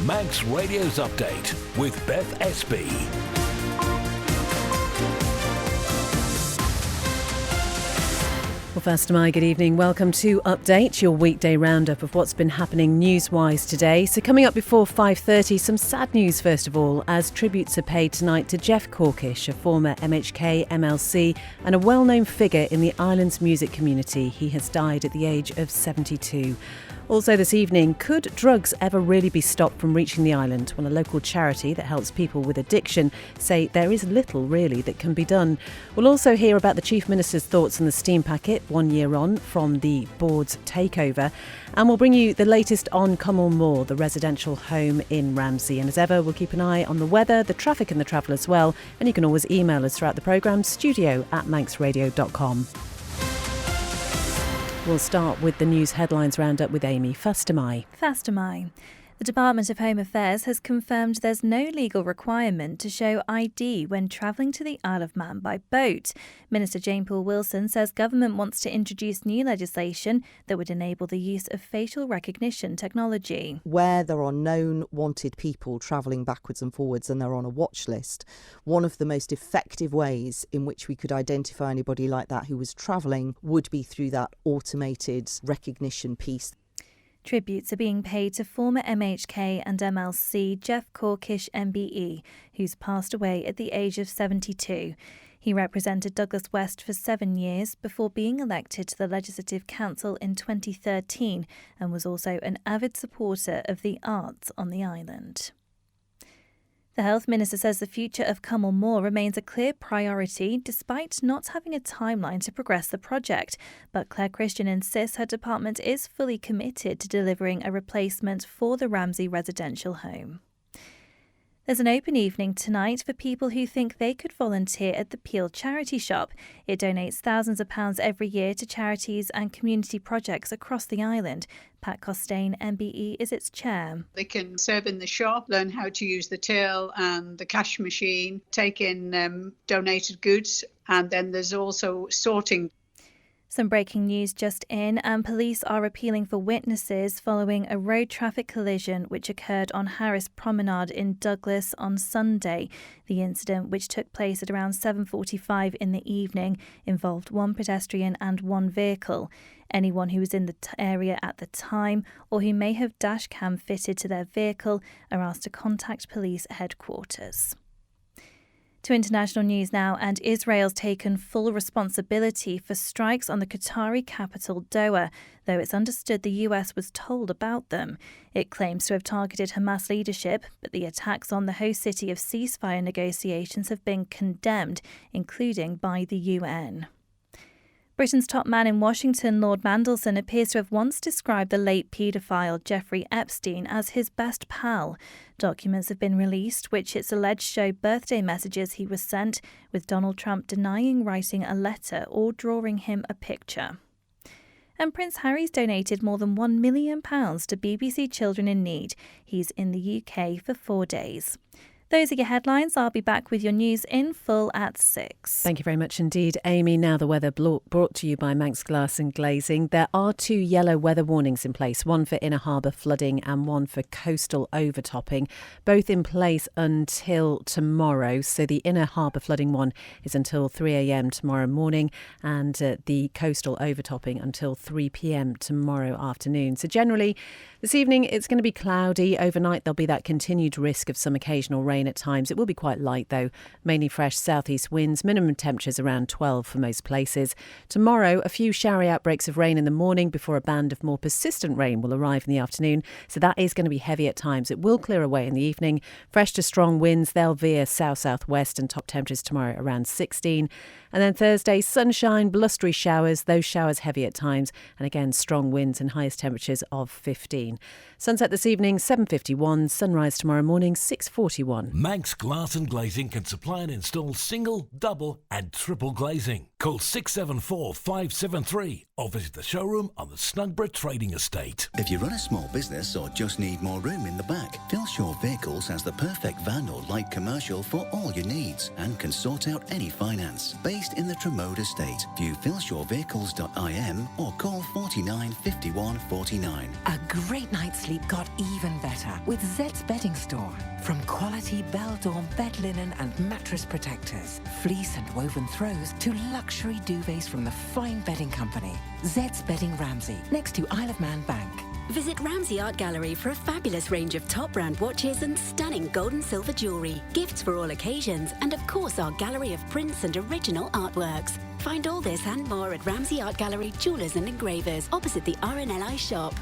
Manx Radio's Update with Beth Espey. Well, first, good evening. Welcome to Update, your weekday roundup of what's been happening news-wise today. So coming up before 5:30, some sad news first of all, as tributes are paid tonight to Jeff Corkish, a former MHK, MLC and a well-known figure in the island's music community. He has died at the age of 72. Also this evening, could drugs ever really be stopped from reaching the island? Well, a local charity that helps people with addiction say there is little really that can be done. We'll also hear about the Chief Minister's thoughts on the steam packet 1 year on from the board's takeover. And we'll bring you the latest on Cwmmol Moor, the residential home in Ramsey. And as ever, we'll keep an eye on the weather, the traffic and the travel as well. And you can always email us throughout the programme, studio@manxradio.com. We'll start with the news headlines roundup with Amy Fastamai. The Department of Home Affairs has confirmed there's no legal requirement to show ID when travelling to the Isle of Man by boat. Minister Jane Poole-Wilson says government wants to introduce new legislation that would enable the use of facial recognition technology. Where there are known wanted people travelling backwards and forwards and they're on a watch list, one of the most effective ways in which we could identify anybody like that who was travelling would be through that automated recognition piece. Tributes are being paid to former MHK and MLC Jeff Corkish MBE, who's passed away at the age of 72. He represented Douglas West for 7 years before being elected to the Legislative Council in 2013 and was also an avid supporter of the arts on the island. The Health Minister says the future of Cwmmol Moor remains a clear priority despite not having a timeline to progress the project. But Claire Christian insists her department is fully committed to delivering a replacement for the Ramsey residential home. There's an open evening tonight for people who think they could volunteer at the Peel Charity Shop. It donates thousands of pounds every year to charities and community projects across the island. Pat Costain, MBE, is its chair. They can serve in the shop, learn how to use the till and the cash machine, take in donated goods, and then there's also sorting. Some breaking news just in, and police are appealing for witnesses following a road traffic collision which occurred on Harris Promenade in Douglas on Sunday. The incident, which took place at around 7:45 in the evening, involved one pedestrian and one vehicle. Anyone who was in the area at the time or who may have dash cam fitted to their vehicle are asked to contact police headquarters. To international news now, and Israel's taken full responsibility for strikes on the Qatari capital Doha, though it's understood the US was told about them. It claims to have targeted Hamas leadership, but the attacks on the host city of ceasefire negotiations have been condemned, including by the UN. Britain's top man in Washington, Lord Mandelson, appears to have once described the late paedophile Jeffrey Epstein as his best pal. Documents have been released, which it's alleged show birthday messages he was sent, with Donald Trump denying writing a letter or drawing him a picture. And Prince Harry's donated more than £1 million to BBC Children in Need. He's in the UK for 4 days. Those are your headlines. I'll be back with your news in full at 6. Thank you very much indeed, Amy. Now the weather brought to you by Manx Glass and Glazing. There are 2 yellow weather warnings in place, one for inner harbour flooding and one for coastal overtopping, both in place until tomorrow. So the inner harbour flooding one is until 3 a.m. tomorrow morning and the coastal overtopping until 3 p.m. tomorrow afternoon. So generally this evening it's going to be cloudy. Overnight there'll be that continued risk of some occasional rain at times. It will be quite light though, mainly fresh southeast winds, minimum temperatures around 12 for most places. Tomorrow, a few showery outbreaks of rain in the morning before a band of more persistent rain will arrive in the afternoon. So that is going to be heavy at times. It will clear away in the evening. Fresh to strong winds, they'll veer south-southwest and top temperatures tomorrow around 16. And then Thursday, sunshine, blustery showers, those showers heavy at times, and again strong winds and highest temperatures of 15. Sunset this evening 7:51, sunrise tomorrow morning 6:41. Manx Glass and Glazing can supply and install single, double and triple glazing. Call 674 573 or visit the showroom on the Snugborough Trading Estate. If you run a small business or just need more room in the back, Philshaw Vehicles has the perfect van or light commercial for all your needs and can sort out any finance. Based in the Tremode Estate, view philshawvehicles.im or call 49 51 49. A great night's sleep got even better with Zed's Bedding Store. From quality Beldorm bed linen and mattress protectors, fleece and woven throws to luxury duvets from the fine bedding company. Zed's Bedding Ramsey, next to Isle of Man Bank. Visit Ramsey Art Gallery for a fabulous range of top brand watches and stunning gold and silver jewellery, gifts for all occasions, and of course our gallery of prints and original artworks. Find all this and more at Ramsey Art Gallery, Jewellers and Engravers, opposite the RNLI shop.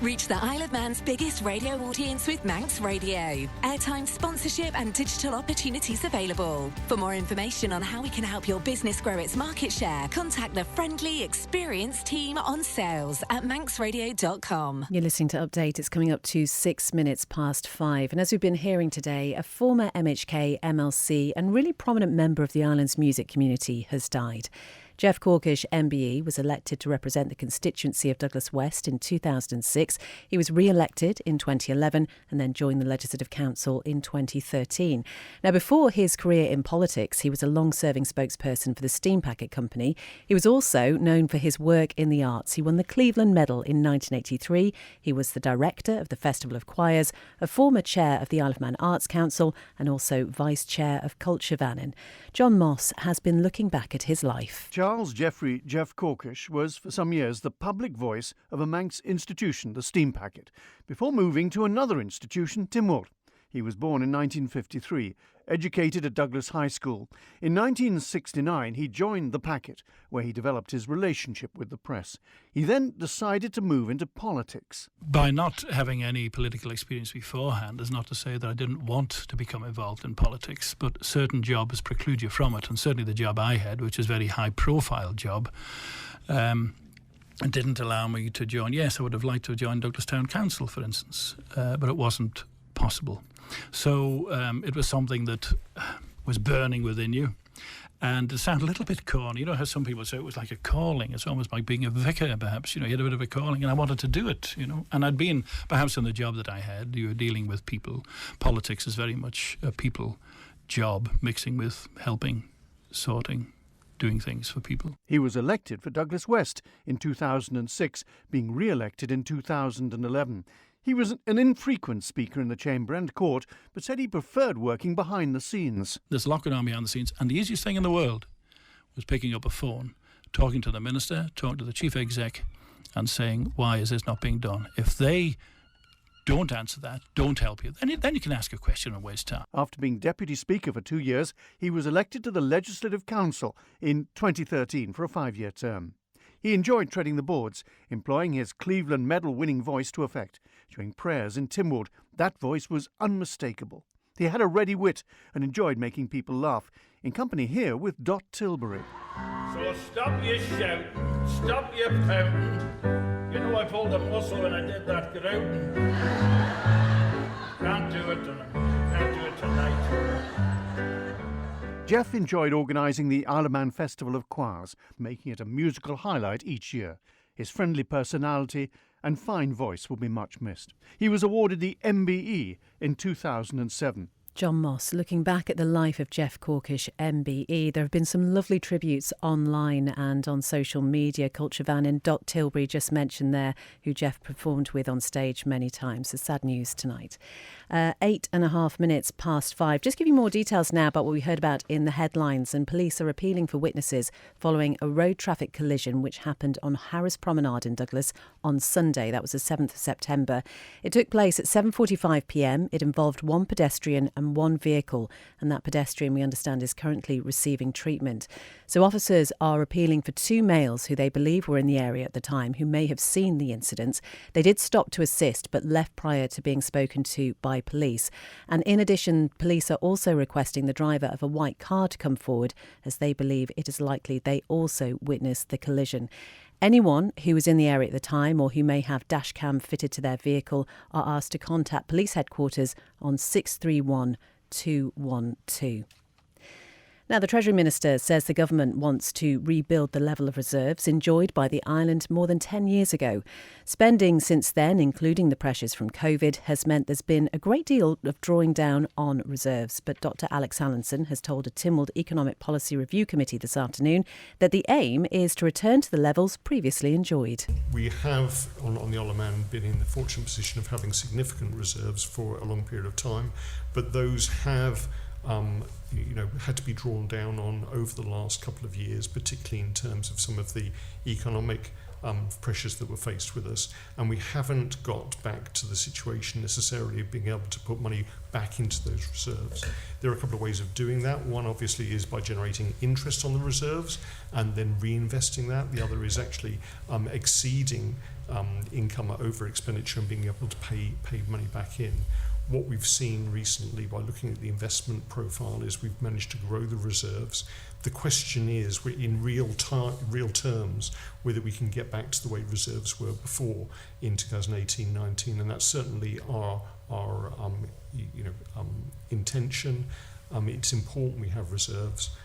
Reach the Isle of Man's biggest radio audience with Manx Radio. Airtime, sponsorship and digital opportunities available. For more information on how we can help your business grow its market share, contact the friendly, experienced team on sales at manxradio.com. You're listening to Update. It's coming up to 6 minutes past 5. And as we've been hearing today, a former MHK, MLC and really prominent member of the island's music community has died. Jeff Corkish, MBE, was elected to represent the constituency of Douglas West in 2006. He was re-elected in 2011 and then joined the Legislative Council in 2013. Now, before his career in politics, he was a long-serving spokesperson for the Steam Packet Company. He was also known for his work in the arts. He won the Cleveland Medal in 1983. He was the director of the Festival of Choirs, a former chair of the Isle of Man Arts Council and also vice chair of Culture Vannin. John Moss has been looking back at his life. Charles Jeffrey Jeff Corkish was for some years the public voice of a Manx institution, the Steam Packet, before moving to another institution, Timor. He was born in 1953, educated at Douglas High School. In 1969, he joined the Packet, where he developed his relationship with the press. He then decided to move into politics. By not having any political experience beforehand is not to say that I didn't want to become involved in politics, but certain jobs preclude you from it, and certainly the job I had, which is a very high-profile job, it didn't allow me to join. Yes, I would have liked to have joined Douglas Town Council, for instance, but it wasn't possible. So it was something that was burning within you. And it sounded a little bit corny. You know how some people say it was like a calling. It's almost like being a vicar, perhaps. You know, you had a bit of a calling, and I wanted to do it, you know. And I'd been, perhaps in the job that I had, you were dealing with people. Politics is very much a people job, mixing with helping, sorting, doing things for people. He was elected for Douglas West in 2006, being re-elected in 2011. He was an infrequent speaker in the Chamber and Court, but said he preferred working behind the scenes. There's a lot going on behind the scenes, and the easiest thing in the world was picking up a phone, talking to the Minister, talking to the Chief Exec, and saying, why is this not being done? If they don't answer that, don't help you, then you can ask a question and waste time. After being Deputy Speaker for 2 years, he was elected to the Legislative Council in 2013 for a 5-year term. He enjoyed treading the boards, employing his Cleveland Medal-winning voice to effect. During prayers in Timwood, that voice was unmistakable. He had a ready wit and enjoyed making people laugh, in company here with Dot Tilbury. So stop your shouting, stop your pouting. You know I pulled a muscle when I did that grouting. Can't do it tonight. Jeff enjoyed organising the Isle of Man Festival of Choirs, making it a musical highlight each year. His friendly personality and fine voice will be much missed. He was awarded the MBE in 2007. John Moss, looking back at the life of Jeff Corkish, MBE, there have been some lovely tributes online and on social media. Culture Vannin, Dot Tilbury just mentioned there, who Jeff performed with on stage many times. So sad news tonight. 8.5 minutes past 5. Just give you more details now about what we heard about in the headlines. And police are appealing for witnesses following a road traffic collision which happened on Harris Promenade in Douglas on Sunday. That was the 7th of September. It took place at 7:45 p.m. It involved one pedestrian and one vehicle, and that pedestrian, we understand, is currently receiving treatment. So officers are appealing for two males who they believe were in the area at the time who may have seen the incident. They did stop to assist but left prior to being spoken to by police. And in addition, police are also requesting the driver of a white car to come forward, as they believe it is likely they also witnessed the collision. Anyone who was in the area at the time or who may have dash cam fitted to their vehicle are asked to contact police headquarters on 631 212. Now, the Treasury Minister says the government wants to rebuild the level of reserves enjoyed by the island more than 10 years ago. Spending since then, including the pressures from COVID, has meant there's been a great deal of drawing down on reserves. But Dr Alex Allinson has told a Tynwald Economic Policy Review Committee this afternoon that the aim is to return to the levels previously enjoyed. We have, on the Isle of Man, been in the fortunate position of having significant reserves for a long period of time, but those have had to be drawn down on over the last couple of years, particularly in terms of some of the economic pressures that were faced with us, and we haven't got back to the situation necessarily of being able to put money back into those reserves. There are a couple of ways of doing that. One obviously is by generating interest on the reserves and then reinvesting that. The other is actually exceeding income over expenditure and being able to pay money back in. What we've seen recently by looking at the investment profile is we've managed to grow the reserves. The question is, in real terms, whether we can get back to the way reserves were before in 2018-19, and that's certainly our intention. It's important we have reserves.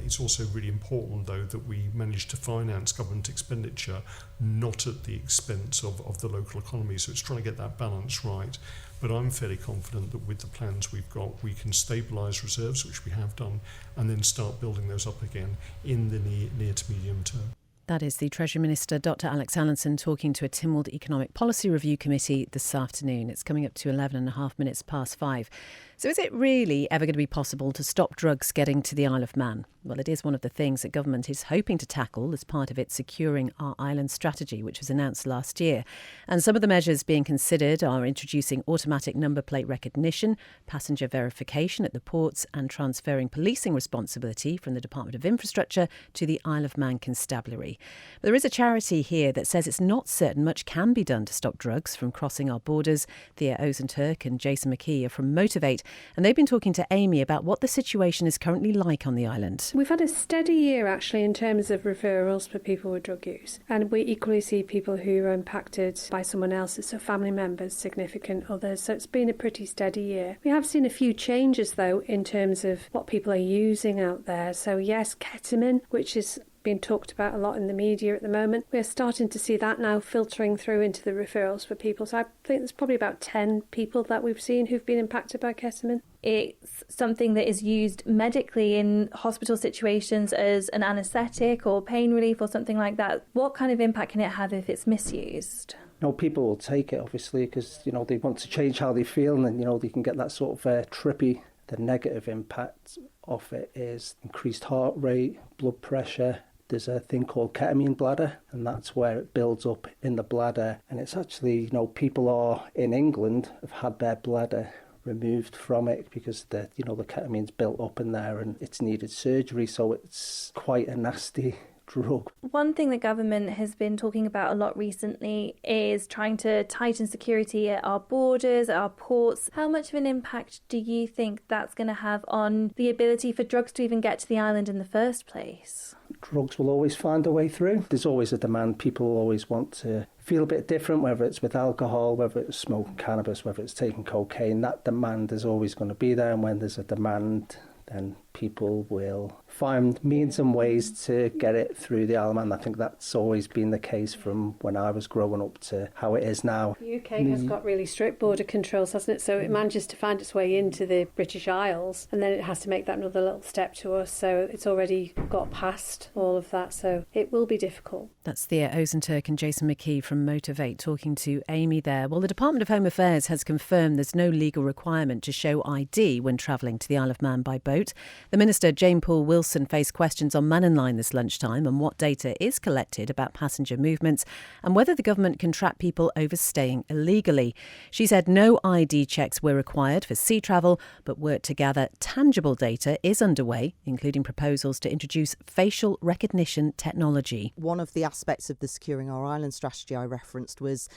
It's also really important, though, that we manage to finance government expenditure not at the expense of the local economy. So it's trying to get that balance right. But I'm fairly confident that with the plans we've got, we can stabilise reserves, which we have done, and then start building those up again in the near to medium term. That is the Treasury Minister, Dr Alex Allinson, talking to a Tynwald Economic Policy Review Committee this afternoon. It's coming up to 11:30 5. So is it really ever going to be possible to stop drugs getting to the Isle of Man? Well, it is one of the things that government is hoping to tackle as part of its Securing Our Island strategy, which was announced last year. And some of the measures being considered are introducing automatic number plate recognition, passenger verification at the ports, and transferring policing responsibility from the Department of Infrastructure to the Isle of Man Constabulary. But there is a charity here that says it's not certain much can be done to stop drugs from crossing our borders. Thea Ozenturk and Jason McKee are from Motivate, and they've been talking to Amy about what the situation is currently like on the island. We've had a steady year, actually, in terms of referrals for people with drug use. And we equally see people who are impacted by someone else, so family members, significant others. So it's been a pretty steady year. We have seen a few changes, though, in terms of what people are using out there. So yes, ketamine, which is being talked about a lot in the media at the moment. We're starting to see that now filtering through into the referrals for people. So I think there's probably about 10 people that we've seen who've been impacted by ketamine. It's something that is used medically in hospital situations as an anaesthetic or pain relief or something like that. What kind of impact can it have if it's misused? People will take it, obviously, because, they want to change how they feel, and then, they can get that sort of trippy. The negative impact of it is increased heart rate, blood pressure. There's a thing called ketamine bladder, and that's where it builds up in the bladder. And it's actually, people are in England have had their bladder removed from it because the ketamine's built up in there and it's needed surgery. So it's quite a nasty drug. One thing the government has been talking about a lot recently is trying to tighten security at our borders, at our ports. How much of an impact do you think that's going to have on the ability for drugs to even get to the island in the first place? Drugs will always find a way through. There's always a demand. People always want to feel a bit different, whether it's with alcohol, whether it's smoking cannabis, whether it's taking cocaine. That demand is always going to be there, and when there's a demand, then people will find means and ways to get it through the Isle of Man. I think that's always been the case from when I was growing up to how it is now. The UK has got really strict border controls, hasn't it? So it manages to find its way into the British Isles, and then it has to make that another little step to us. So it's already got past all of that. So it will be difficult. That's Thea Ozenturk and Jason McKee from Motivate talking to Amy there. Well, the Department of Home Affairs has confirmed there's no legal requirement to show ID when travelling to the Isle of Man by boat. The Minister, Jane Poole-Wilson, faced questions on Man in Line this lunchtime on what data is collected about passenger movements and whether the government can track people overstaying illegally. She said no ID checks were required for sea travel, but work to gather tangible data is underway, including proposals to introduce facial recognition technology. One of the aspects of the Securing Our Island strategy I referenced was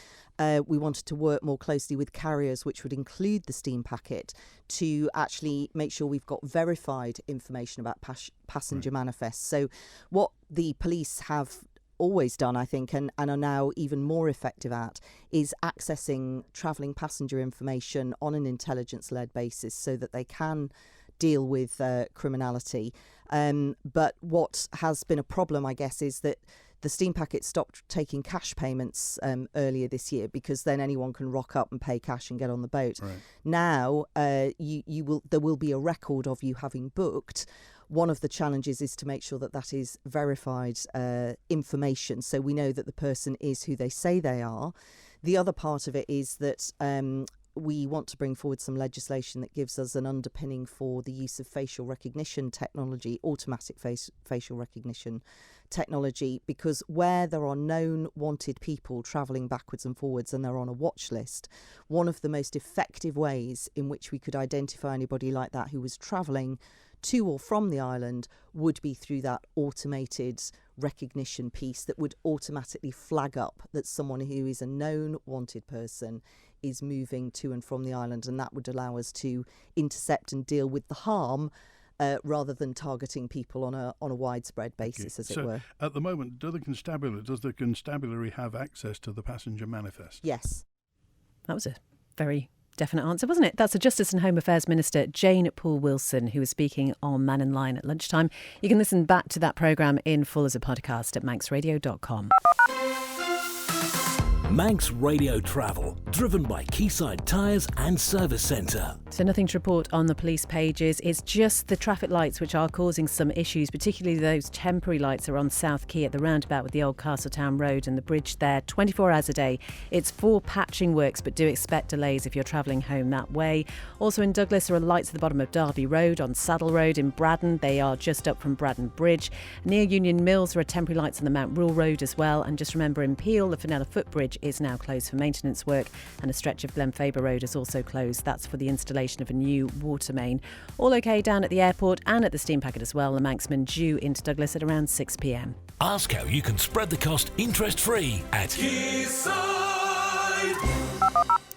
we wanted to work more closely with carriers, which would include the steam packet, to actually make sure we've got verified information about passenger manifests. So what the police have always done, I think, and are now even more effective at, is accessing travelling passenger information on an intelligence-led basis so that they can deal with criminality. But what has been a problem, I guess, is that the steam packet stopped taking cash payments earlier this year, because then anyone can rock up and pay cash and get on the boat. Right. Now, there will be a record of you having booked. One of the challenges is to make sure that that is verified information, so we know that the person is who they say they are. The other part of it is that we want to bring forward some legislation that gives us an underpinning for the use of facial recognition technology, automatic facial recognition technology, because where there are known wanted people travelling backwards and forwards and they're on a watch list, one of the most effective ways in which we could identify anybody like that who was travelling to or from the island would be through that automated recognition piece that would automatically flag up that someone who is a known wanted person is moving to and from the island, and that would allow us to intercept and deal with the harm rather than targeting people on a widespread basis, as it were. At the moment, does the constabulary have access to the passenger manifest? Yes. That was a very definite answer, wasn't it? That's the Justice and Home Affairs Minister, Jane Poole-Wilson, who was speaking on Man in Line at lunchtime. You can listen back to that programme in full as a podcast at manxradio.com. Manx Radio Travel, driven by Quayside Tyres and Service Centre. So nothing to report on the police pages. It's just the traffic lights which are causing some issues, particularly those temporary lights that are on South Quay at the roundabout with the old Castletown Road and the bridge there, 24 hours a day. It's for patching works, but do expect delays if you're travelling home that way. Also in Douglas, there are lights at the bottom of Derby Road, on Saddle Road in Braddon. They are just up from Braddon Bridge. Near Union Mills, there are temporary lights on the Mount Rule Road as well. And just remember, in Peel, the Fenella Footbridge is now closed for maintenance work, and a stretch of Glenfaber Road is also closed. That's for the installation of a new water main. All okay down at the airport and at the steam packet as well. The Manxman due into Douglas at around 6 p.m. Ask how you can spread the cost interest-free at Quayside.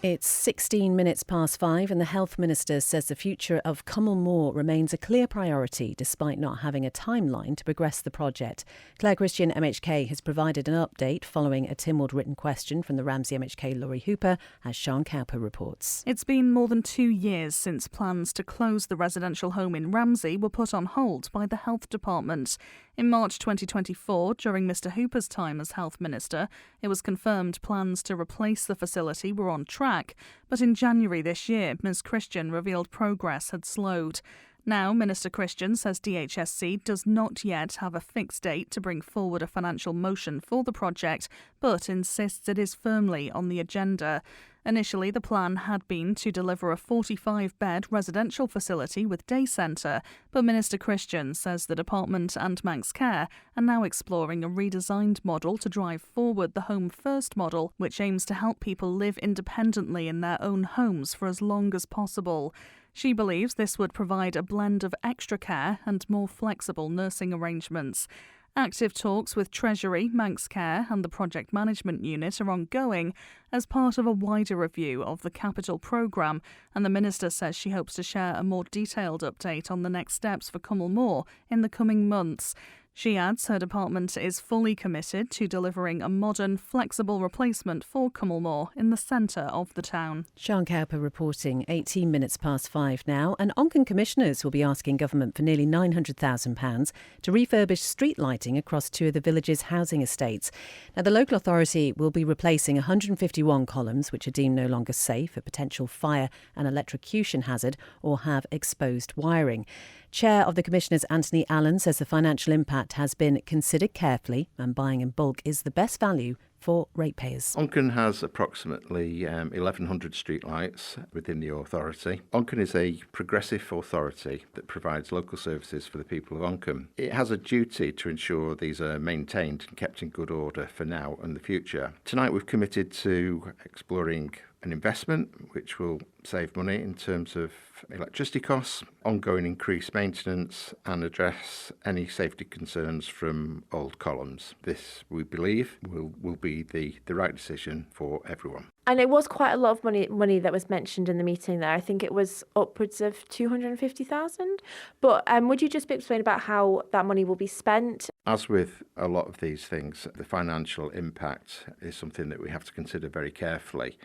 It's 16 minutes past 5 and the Health Minister says the future of Cwmwl Moor remains a clear priority despite not having a timeline to progress the project. Claire Christian, MHK, has provided an update following a Tynwald written question from the Ramsey MHK Laurie Hooper, as Sean Cowper reports. It's been more than 2 years since plans to close the residential home in Ramsey were put on hold by the Health Department. In March 2024, during Mr Hooper's time as Health Minister, it was confirmed plans to replace the facility were on track, but in January this year, Ms Christian revealed progress had slowed. Now, Minister Christian says DHSC does not yet have a fixed date to bring forward a financial motion for the project, but insists it is firmly on the agenda. Initially, the plan had been to deliver a 45-bed residential facility with day centre, but Minister Christian says the department and Manx Care are now exploring a redesigned model to drive forward the Home First model, which aims to help people live independently in their own homes for as long as possible. She believes this would provide a blend of extra care and more flexible nursing arrangements. Active talks with Treasury, Manx Care and the Project Management Unit are ongoing as part of a wider review of the capital programme, and the Minister says she hopes to share a more detailed update on the next steps for Cwmwl Moor in the coming months. She adds her department is fully committed to delivering a modern, flexible replacement for Cwmwl Moor in the centre of the town. Sean Cowper reporting, 18 minutes past 5 now, and Onken commissioners will be asking government for nearly £900,000 to refurbish street lighting across 2 of the village's housing estates. Now, the local authority will be replacing 151 columns which are deemed no longer safe, a potential fire and electrocution hazard, or have exposed wiring. Chair of the Commissioners, Anthony Allen, says the financial impact has been considered carefully and buying in bulk is the best value for ratepayers. Onken has approximately 1,100 streetlights within the authority. Onken is a progressive authority that provides local services for the people of Onken. It has a duty to ensure these are maintained and kept in good order for now and the future. Tonight we've committed to exploring an investment which will save money in terms of electricity costs, ongoing increased maintenance and address any safety concerns from old columns. This, we believe, will be the right decision for everyone. And it was quite a lot of money that was mentioned in the meeting there. I think it was upwards of 250,000. But would you just explain about how that money will be spent? As with a lot of these things, the financial impact is something that we have to consider very carefully.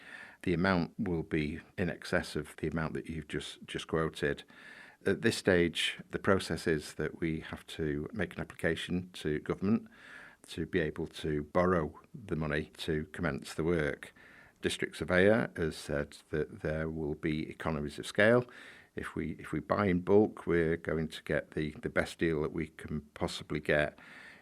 The amount will be in excess of the amount that you've just quoted. At this stage, the process is that we have to make an application to government to be able to borrow the money to commence the work. District Surveyor has said that there will be economies of scale. If we buy in bulk, we're going to get the best deal that we can possibly get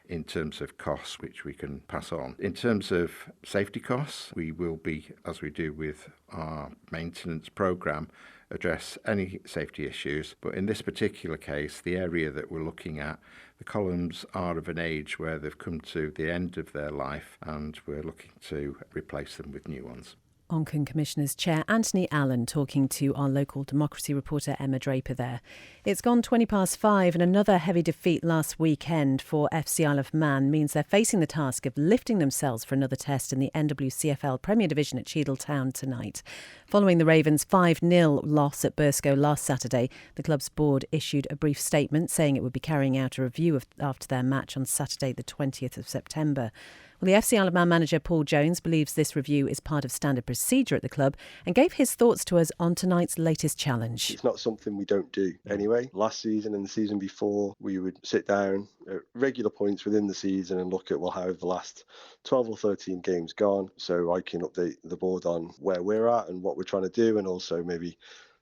in terms of costs, which we can pass on. In terms of safety costs, we will be, as we do with our maintenance programme, address any safety issues. But in this particular case, the area that we're looking at, the columns are of an age where they've come to the end of their life, and we're looking to replace them with new ones. Onchan Commissioners Chair Anthony Allen talking to our local democracy reporter Emma Draper there. It's gone 5:20 and another heavy defeat last weekend for FC Isle of Man means they're facing the task of lifting themselves for another test in the NWCFL Premier Division at Cheadle Town tonight. Following the Ravens' 5-0 loss at Burscough last Saturday, the club's board issued a brief statement saying it would be carrying out a review after their match on Saturday the 20th of September. Well, the FC Isle of Man manager Paul Jones believes this review is part of standard procedure at the club and gave his thoughts to us on tonight's latest challenge. It's not something we don't do anyway. Last season and the season before, we would sit down at regular points within the season and look at, well, how have the last 12 or 13 games gone, so I can update the board on where we're at and what we're trying to do, and also maybe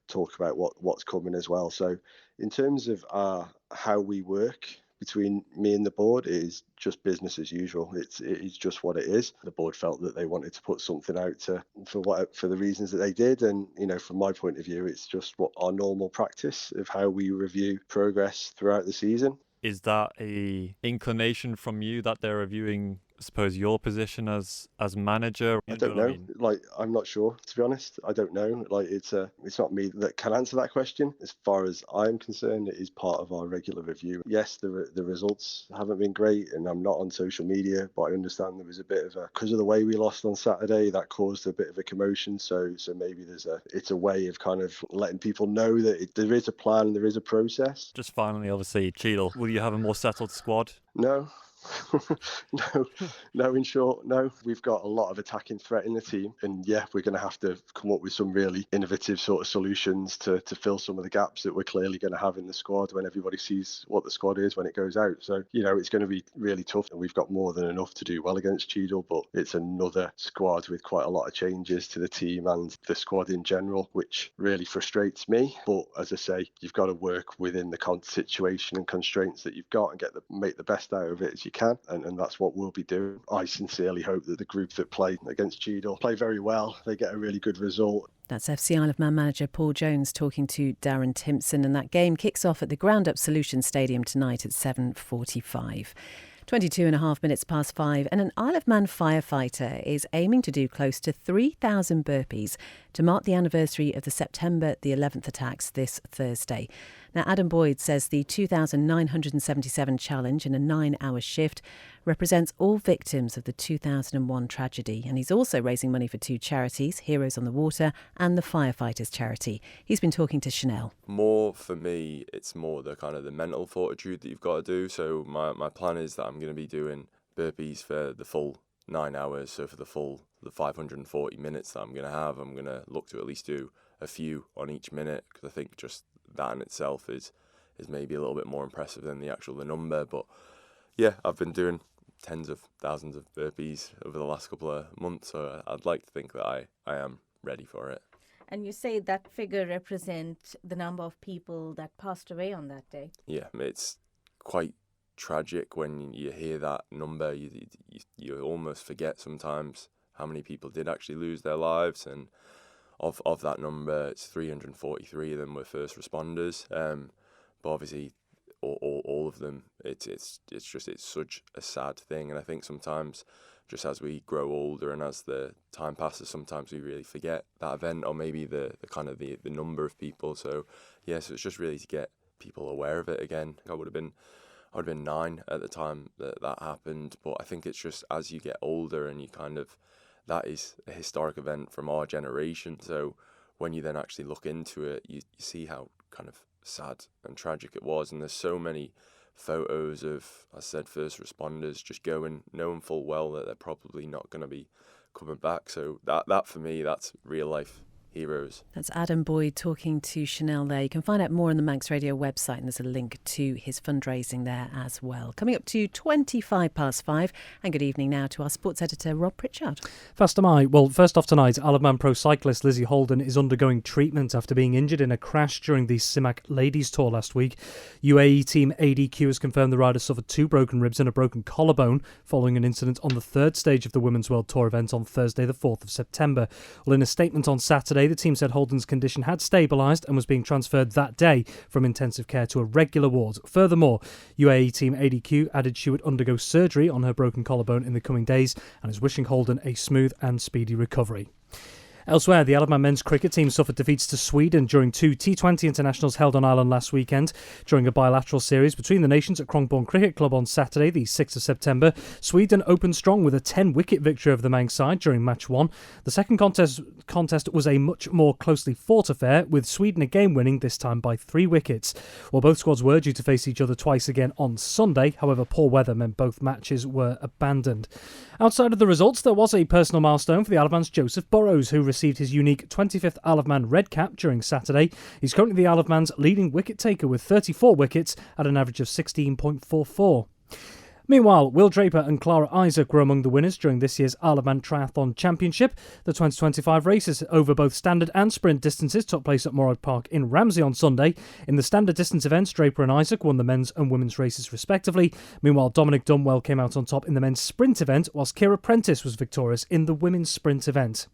talk about what's coming as well. So in terms of how we work between me and the board, is just business as usual. It is just what it is. The board felt that they wanted to put something out for the reasons that they did, and from my point of view, it's just what our normal practice of how we review progress throughout the season. Is that a inclination from you that they're reviewing, I suppose, your position as manager? I don't know. I'm not sure, to be honest. I don't know. It's not me that can answer that question. As far as I'm concerned, it is part of our regular review. Yes, the results haven't been great, and I'm not on social media, but I understand there was a bit of because of the way we lost on Saturday, that caused a bit of a commotion. So maybe it's a way of kind of letting people know that there is a plan, there is a process. Just finally, obviously, Cheadle, will you have a more settled squad? No. No, in short, no. We've got a lot of attacking threat in the team, and we're going to have to come up with some really innovative sort of solutions to fill some of the gaps that we're clearly going to have in the squad when everybody sees what the squad is when it goes out. So, it's going to be really tough, and we've got more than enough to do well against Cheadle, but it's another squad with quite a lot of changes to the team and the squad in general, which really frustrates me. But as I say, you've got to work within the situation and constraints that you've got and make the best out of it as you can, and that's what we'll be doing. I sincerely hope that the group that play against Cheadle play very well. They get a really good result. That's FC Isle of Man manager Paul Jones talking to Darren Timpson, and that game kicks off at the Ground Up Solutions Stadium tonight at 7:45. 5:22 and an Isle of Man firefighter is aiming to do close to 3,000 burpees to mark the anniversary of the September the 11th attacks this Thursday. Now, Adam Boyd says the 2,977 challenge in a 9-hour shift represents all victims of the 2001 tragedy, and he's also raising money for two charities, Heroes on the Water and the Firefighters Charity. He's been talking to Chanel. More for me, it's more the kind of the mental fortitude that you've got to do. So my plan is that I'm going to be doing burpees for the full 9 hours. So for the 540 minutes that I'm going to have, I'm going to look to at least do a few on each minute, because I think just that in itself is maybe a little bit more impressive than the number. But yeah, I've been doing tens of thousands of burpees over the last couple of months, so I'd like to think that I am ready for it. And you say that figure represents the number of people that passed away on that day? Yeah, it's quite tragic when you hear that number. You almost forget sometimes how many people did actually lose their lives, and of that number, it's 343 of them were first responders. But obviously, all of them, it's such a sad thing. And I think sometimes, just as we grow older and as the time passes, sometimes we really forget that event, or maybe the kind of the number of people. So yeah, so it's just really to get people aware of it again. I would have been 9 at the time that happened, but I think it's just as you get older and you kind of, that is a historic event from our generation. So when you then actually look into it, you see how kind of sad and tragic it was. And there's so many photos of, as I said, first responders just going, knowing full well that they're probably not going to be coming back. So that for me, that's real life heroes. That's Adam Boyd talking to Chanel there. You can find out more on the Manx Radio website, and there's a link to his fundraising there as well. Coming up to 5:25, and good evening now to our sports editor, Rob Pritchard. Fast am I. Well, first off tonight, Isle of Man pro cyclist Lizzie Holden is undergoing treatment after being injured in a crash during the CIMAC Ladies Tour last week. UAE team ADQ has confirmed the rider suffered 2 broken ribs and a broken collarbone following an incident on the 3rd stage of the Women's World Tour event on Thursday the 4th of September. Well, in a statement on Saturday, the team said Holden's condition had stabilised and was being transferred that day from intensive care to a regular ward. Furthermore, UAE team ADQ added she would undergo surgery on her broken collarbone in the coming days and is wishing Holden a smooth and speedy recovery. Elsewhere, the Isle of Man men's cricket team suffered defeats to Sweden during 2 T20 internationals held on Ireland last weekend. During a bilateral series between the nations at Crongbourne Cricket Club on Saturday, the 6th of September, Sweden opened strong with a 10-wicket victory over the Manx side during match 1. The second contest was a much more closely fought affair, with Sweden again winning, this time by 3 wickets. While both squads were due to face each other twice again on Sunday, however, poor weather meant both matches were abandoned. Outside of the results, there was a personal milestone for the Isle of Man's Joseph Burrows, who received his unique 25th Isle of Man red cap during Saturday. He's currently the Isle of Man's leading wicket taker with 34 wickets at an average of 16.44. Meanwhile, Will Draper and Clara Isaac were among the winners during this year's Isle of Man Triathlon Championship. The 2025 races over both standard and sprint distances took place at Morag Park in Ramsey on Sunday. In the standard distance events, Draper and Isaac won the men's and women's races respectively. Meanwhile, Dominic Dunwell came out on top in the men's sprint event, whilst Ciara Prentice was victorious in the women's sprint event.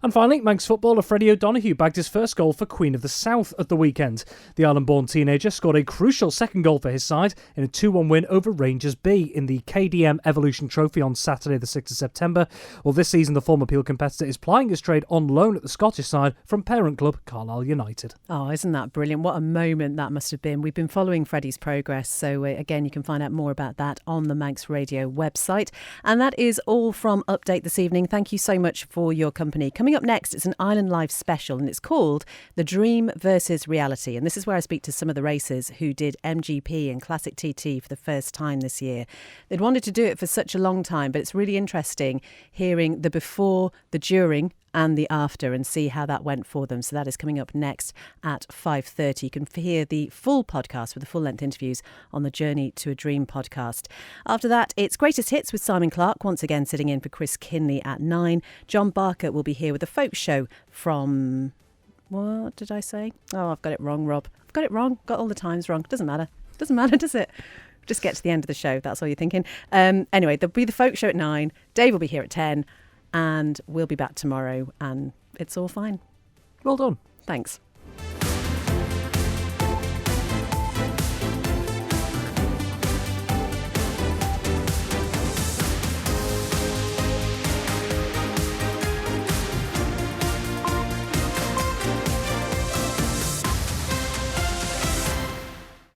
And finally, Manx footballer Freddie O'Donoghue bagged his first goal for Queen of the South at the weekend. The Ireland-born teenager scored a crucial second goal for his side in a 2-1 win over Rangers B in the KDM Evolution Trophy on Saturday the 6th of September. Well, this season the former Peel competitor is plying his trade on loan at the Scottish side from parent club Carlisle United. Oh, isn't that brilliant? What a moment that must have been. We've been following Freddie's progress, so again, you can find out more about that on the Manx Radio website. And that is all from Update this evening. Thank you so much for your company. Coming up next, it's an Island Live special, and it's called The Dream versus Reality. And this is where I speak to some of the racers who did MGP and Classic TT for the first time this year. They'd wanted to do it for such a long time, but it's really interesting hearing the before, the during and the after, and see how that went for them. So that is coming up next at 5:30. You can hear the full podcast with the full length interviews on the Journey to a Dream podcast. After that, it's Greatest Hits with Simon Clark, once again sitting in for Chris Kinley at 9. John Barker will be here with the folk show from... What did I say? Oh, I've got it wrong, Rob. I've got it wrong. Got all the times wrong. Doesn't matter, does it? Just get to the end of the show. That's all you're thinking. Anyway, there'll be the folk show at 9. Dave will be here at 10. And we'll be back tomorrow, and it's all fine. Well done. Thanks.